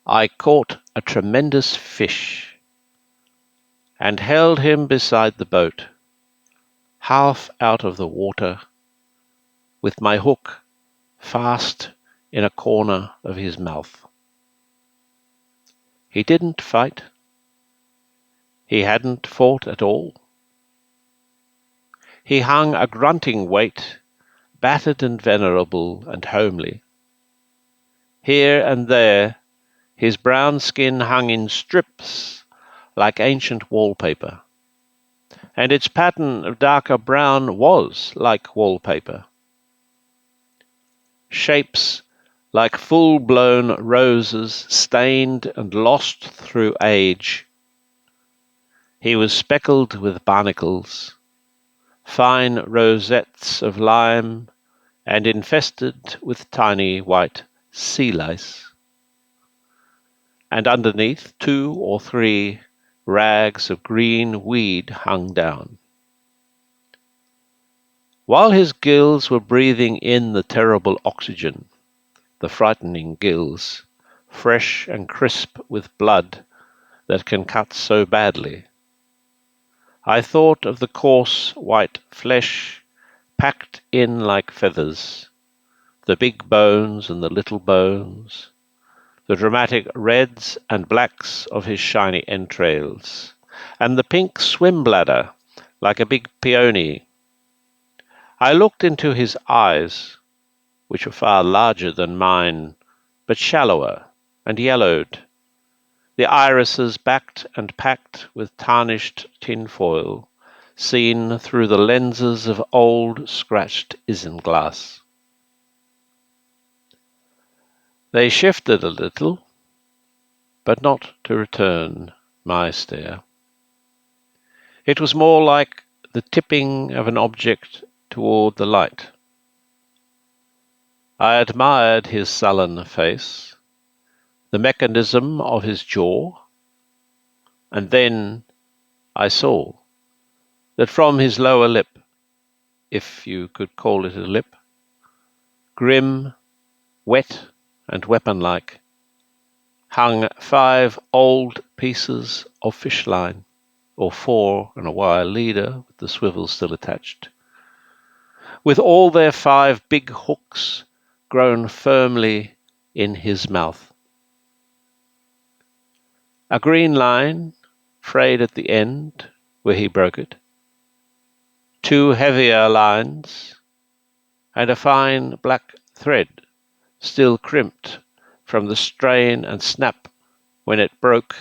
I caught a tremendous fish and held him beside the boat, half out of the water, with my hook fast in a corner of his mouth. He didn't fight. He hadn't fought at all. He hung a grunting weight, battered and venerable and homely. Here and there his brown skin hung in strips like ancient wallpaper, and its pattern of darker brown was like wallpaper. Shapes like full-blown roses, stained and lost through age. He was speckled with barnacles, fine rosettes of lime, and infested with tiny white sea lice. And underneath 2 or 3 rags of green weed hung down. While his gills were breathing in the terrible oxygen, the frightening gills, fresh and crisp with blood that can cut so badly, I thought of the coarse white flesh packed in like feathers, the big bones and the little bones, the dramatic reds and blacks of his shiny entrails, and the pink swim bladder like a big peony. I looked into his eyes, which were far larger than mine, but shallower and yellowed, the irises backed and packed with tarnished tinfoil, seen through the lenses of old scratched isinglass. They shifted a little, but not to return my stare. It was more like the tipping of an object toward the light. I admired his sullen face, the mechanism of his jaw, and then I saw that from his lower lip, if you could call it a lip, grim, wet, and weapon-like, hung 5 old pieces of fish line, or 4 and a wire leader with the swivel still attached, with all their 5 big hooks grown firmly in his mouth. A green line frayed at the end where he broke it, 2 heavier lines, and a fine black thread still crimped from the strain and snap when it broke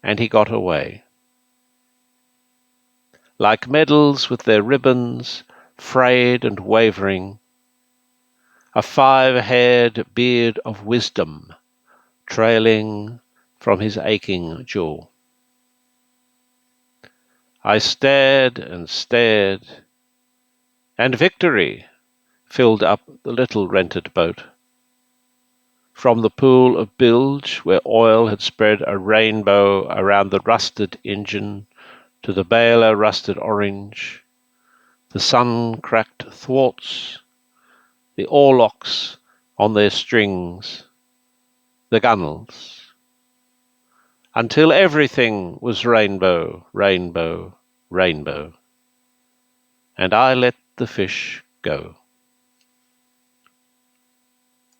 and he got away. Like medals with their ribbons frayed and wavering, a 5-haired beard of wisdom trailing from his aching jaw. I stared and stared, and victory filled up the little rented boat. From the pool of bilge where oil had spread a rainbow around the rusted engine to the baler rusted orange, the sun-cracked thwarts, the oarlocks on their strings, the gunnels, until everything was rainbow, rainbow, rainbow, and I let the fish go.